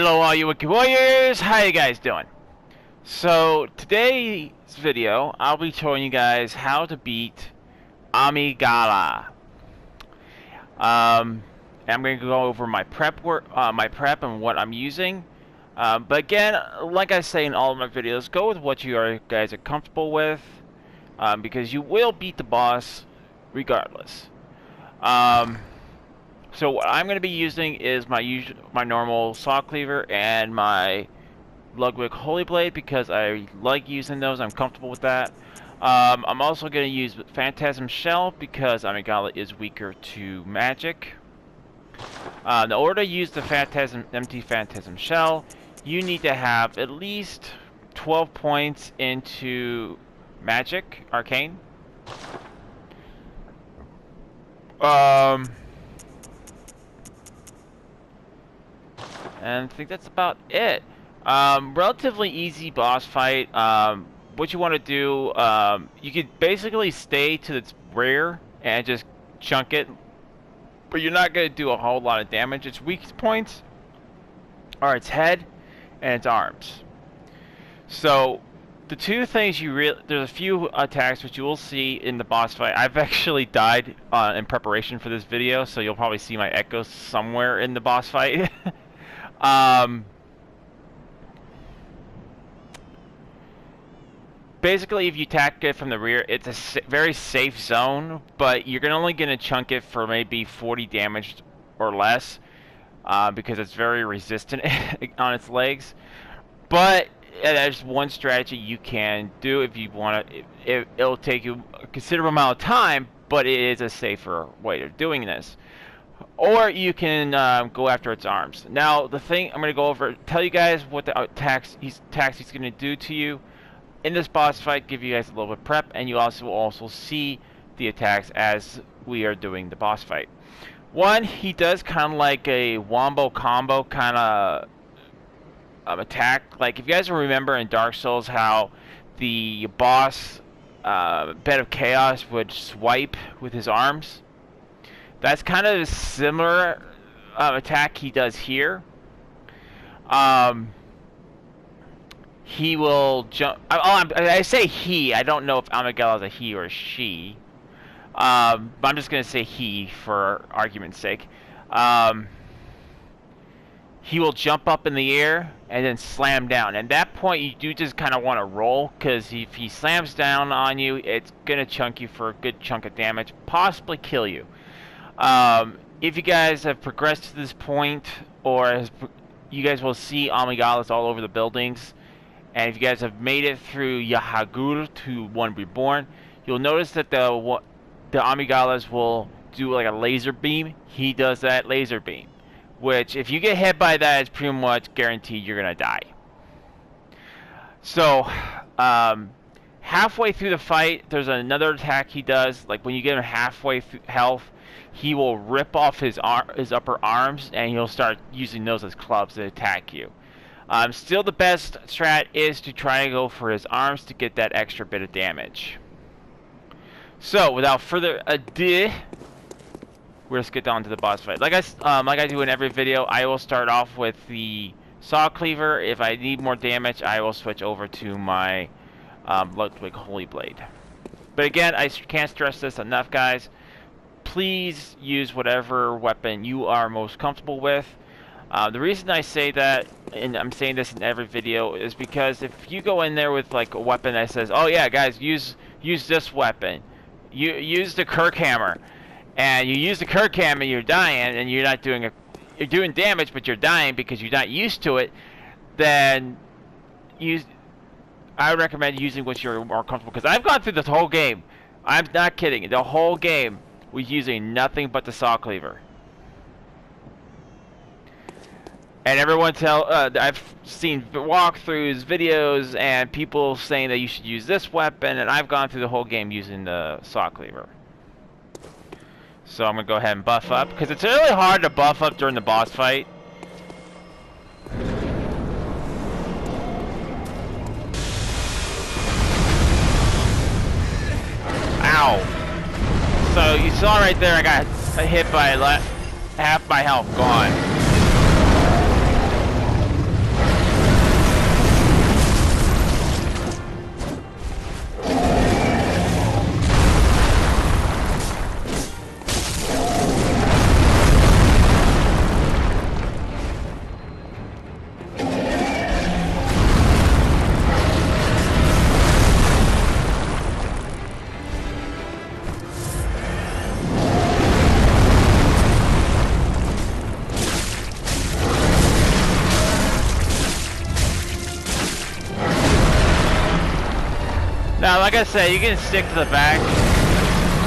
Hello all you Wookiee Warriors, how you guys doing? So today's video, I'll be showing you guys how to beat Amygdala. And I'm going to go over my prep work, and what I'm using. But again, like I say in all of my videos, go with what guys are comfortable with, because you will beat the boss regardless. So what I'm going to be using is my normal saw cleaver and my Ludwig Holy Blade because I like using those. I'm comfortable with that. I'm also going to use Phantasm Shell because Amygdala is weaker to magic. In order to use the empty Phantasm Shell, you need to have at least 12 points into magic, arcane. And I think that's about it. Relatively easy boss fight. What you want to do, you could basically stay to its rear and just chunk it, but you're not going to do a whole lot of damage. Its weak points are its head and its arms. So the two things there's a few attacks which you will see in the boss fight. I've actually died in preparation for this video, so you'll probably see my echoes somewhere in the boss fight. Basically, if you attack it from the rear, it's a very safe zone, but you're only going to chunk it for maybe 40 damage or less, because it's very resistant on its legs. But there's one strategy you can do if you want to. It'll take you a considerable amount of time, but it is a safer way of doing this. Or you can go after its arms. Now, the thing I'm going to go over, tell you guys what the attacks he's going to do to you in this boss fight, give you guys a little bit of prep, and you also see the attacks as we are doing the boss fight. One, he does kind of like a wombo combo kind of attack. Like, if you guys remember in Dark Souls how the boss, Bed of Chaos, would swipe with his arms. That's kind of a similar attack he does here. He will jump. I say he. I don't know if Amygdala is a he or a she. But I'm just going to say he for argument's sake. He will jump up in the air and then slam down. And at that point, you do just kind of want to roll, because if he slams down on you, it's going to chunk you for a good chunk of damage, possibly kill you. If you guys have progressed to this point, or you guys will see Amygdalas all over the buildings, and if you guys have made it through Yahagur to One Reborn, you'll notice that the Amygdalas will do like a laser beam. He does that laser beam, which if you get hit by that, it's pretty much guaranteed you're gonna die. So halfway through the fight, there's another attack he does. Like when you get him halfway through health, he will rip off his upper arms, and he'll start using those as clubs to attack you. Still, the best strat is to try to go for his arms to get that extra bit of damage. So, without further ado, let's get down to the boss fight. Like I do in every video, I will start off with the saw cleaver. If I need more damage, I will switch over to my Ludwig Holy Blade. But again, I can't stress this enough, guys. Please use whatever weapon you are most comfortable with. The reason I say that, and I'm saying this in every video, is because if you go in there with like a weapon that says, "Oh yeah, guys, use this weapon," you use the Kirk hammer, and you use the Kirk hammer, you're dying, and you're doing damage, but you're dying because you're not used to it. Then I would recommend using what you're more comfortable. Because I've gone through this whole game. I'm not kidding. The whole game was using nothing but the saw cleaver. And everyone I've seen walkthroughs, videos, and people saying that you should use this weapon, and I've gone through the whole game using the saw cleaver. So I'm going to go ahead and buff up, because it's really hard to buff up during the boss fight. Ow. So you saw right there, I got hit by half my health gone. like I said, you can stick to the back,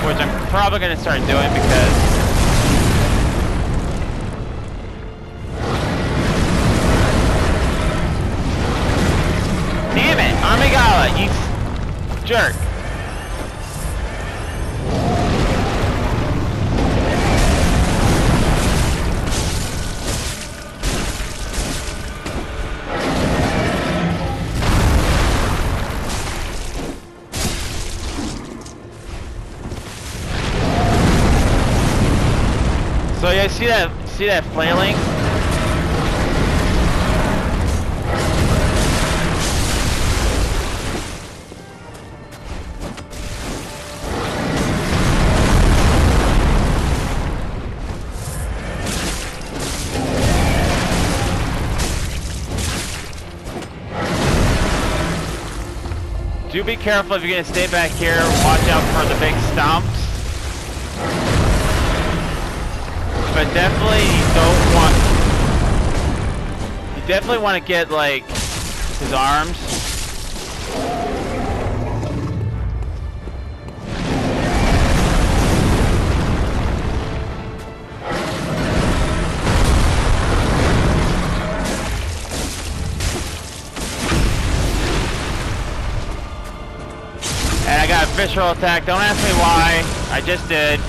which I'm probably going to start doing because... Damn it! Amygdala, you jerk. So you see that flailing? Do be careful if you're gonna stay back here. Watch out for the big stumps. But definitely you definitely want to get like his arms. And I got a visceral attack. Don't ask me why. I just did.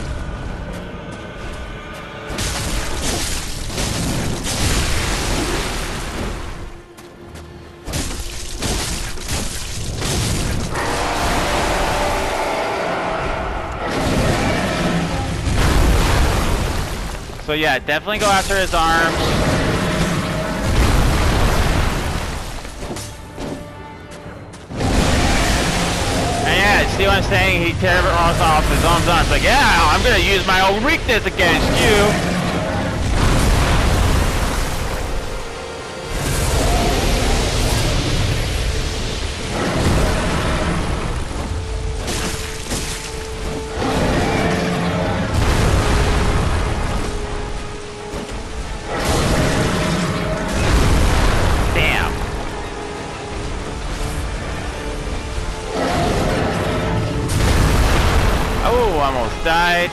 So yeah, definitely go after his arms. And yeah, see what I'm saying? He tears off his own arms. Like, yeah, I'm gonna use my own weakness against you. Almost died.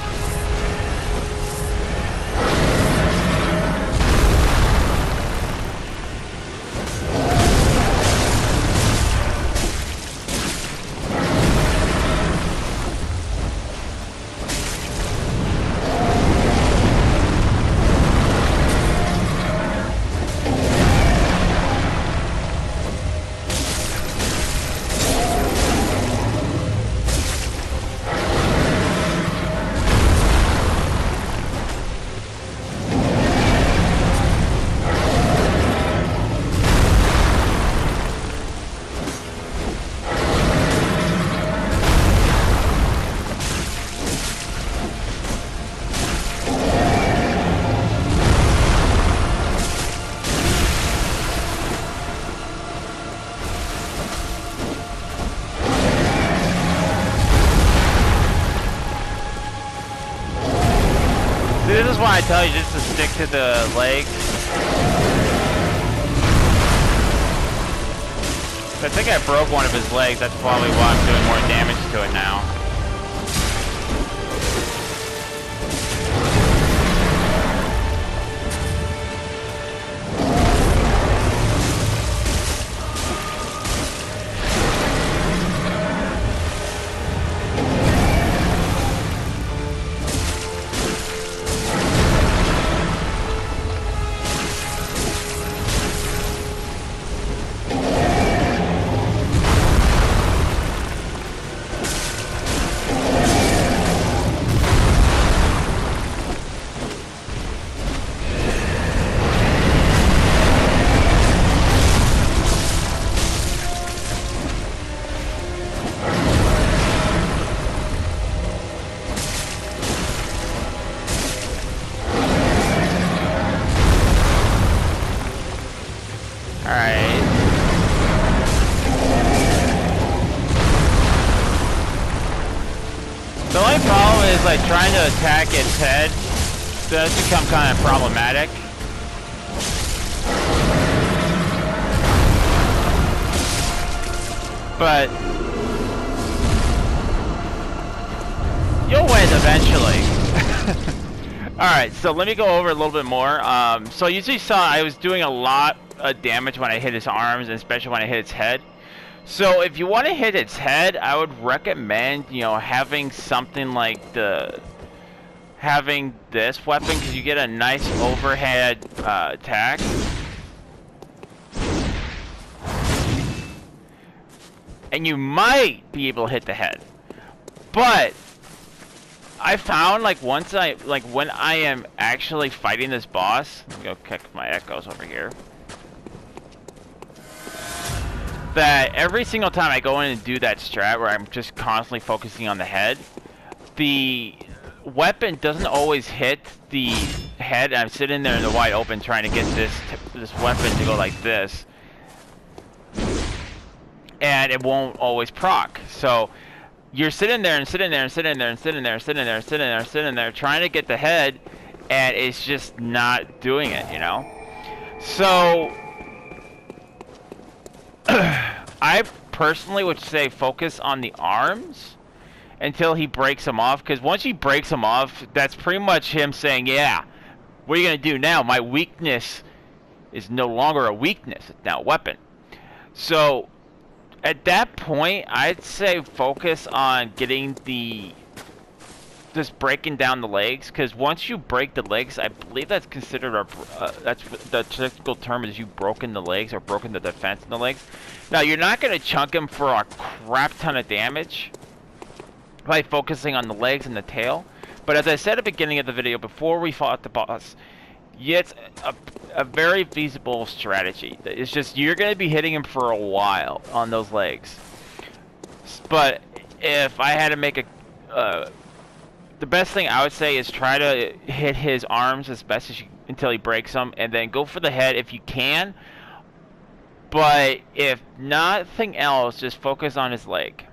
This is why I tell you just to stick to the legs. I think I broke one of his legs. That's probably why I'm doing more damage to it now. The only problem is like trying to attack its head does become kind of problematic. But will win eventually. Alright, so let me go over a little bit more. So you usually saw I was doing a lot of damage when I hit his arms, and especially when I hit its head. So if you want to hit its head, I would recommend, you know, having something like having this weapon, because you get a nice overhead attack. And you might be able to hit the head. But I found, like, when I am actually fighting this boss, let me go check my echoes over here, that every single time I go in and do that strat where I'm just constantly focusing on the head, the weapon doesn't always hit the head. I'm sitting there in the wide open trying to get this weapon to go like this, and it won't always proc. So you're sitting there and sitting there and sitting there and sitting there and sitting there and sitting there and sitting there trying to get the head, and it's just not doing it, you know? So I personally would say focus on the arms until he breaks them off, because once he breaks them off, that's pretty much him saying, yeah, what are you going to do now? My weakness is no longer a weakness, it's now a weapon. So at that point, I'd say focus on getting just breaking down the legs, because once you break the legs, I believe that's considered that's the technical term, is you've broken the legs or broken the defense in the legs. Now, you're not going to chunk him for a crap ton of damage by focusing on the legs and the tail, but as I said at the beginning of the video, before we fought the boss, yeah, it's a very feasible strategy. It's just you're going to be hitting him for a while on those legs. But if I had to make the best thing I would say is try to hit his arms as best as you until he breaks them, and then go for the head if you can. But if nothing else, just focus on his leg,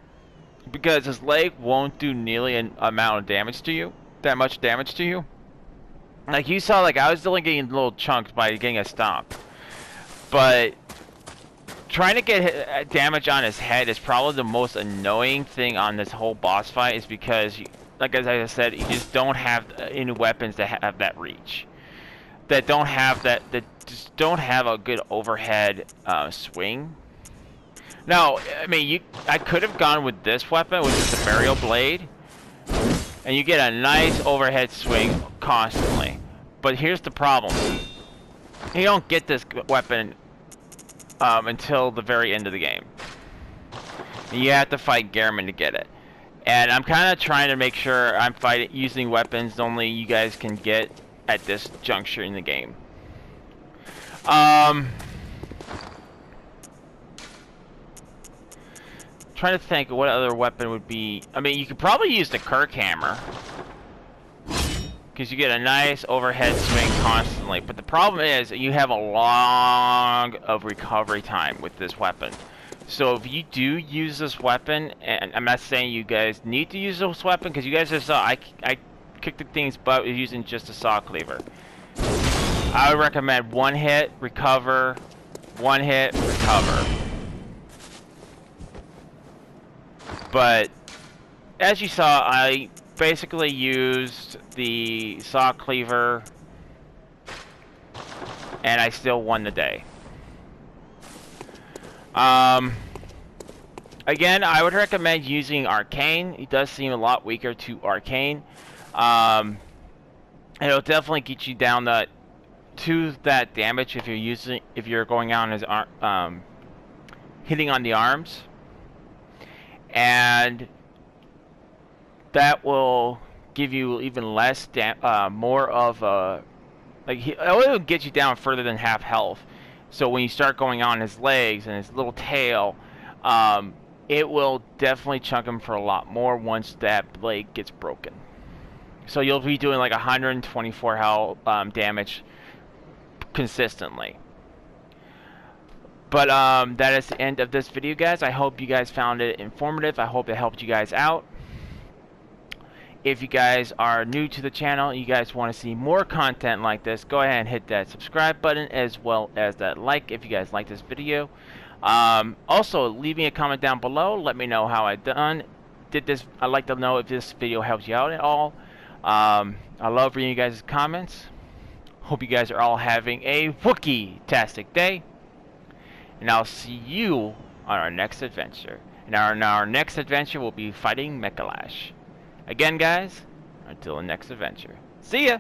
because his leg won't do nearly an amount of damage to you, that much damage to you. Like you saw, like I was only getting little chunks by getting a stomp, but trying to get damage on his head is probably the most annoying thing on this whole boss fight, is because, like as I said, you just don't have any weapons that have that reach, that don't have that just don't have a good overhead swing. Now, I mean, I could have gone with this weapon, which is the burial blade, and you get a nice overhead swing constantly. But here's the problem: you don't get this weapon until the very end of the game. You have to fight Gehrman to get it. And I'm kind of trying to make sure I'm using weapons only you guys can get at this juncture in the game. Trying to think what other weapon would be. I mean, you could probably use the Kirk hammer, because you get a nice overhead swing constantly. But the problem is you have a long of recovery time with this weapon. So if you do use this weapon, and I'm not saying you guys need to use this weapon, because you guys just saw I kicked the thing's butt using just a saw cleaver. I would recommend one hit, recover, one hit, recover. But as you saw, I basically used the saw cleaver, and I still won the day. Again, I would recommend using Arcane. It does seem a lot weaker to Arcane. It'll definitely get you down to that damage if you're going out on his hitting on the arms, and that will give you even less more of a, like, it will get you down further than half health. So when you start going on his legs and his little tail, it will definitely chunk him for a lot more once that blade gets broken. So you'll be doing like 124 health damage consistently. But that is the end of this video, guys. I hope you guys found it informative. I hope it helped you guys out. If you guys are new to the channel, you guys want to see more content like this, go ahead and hit that subscribe button, as well as that like if you guys like this video. Also, leave me a comment down below. Let me know how I done. I'd like to know if this video helps you out at all. I love reading you guys' comments. Hope you guys are all having a Wookiee-tastic day. And I'll see you on our next adventure. And our next adventure will be fighting Mechalash. Again, guys, until the next adventure. See ya!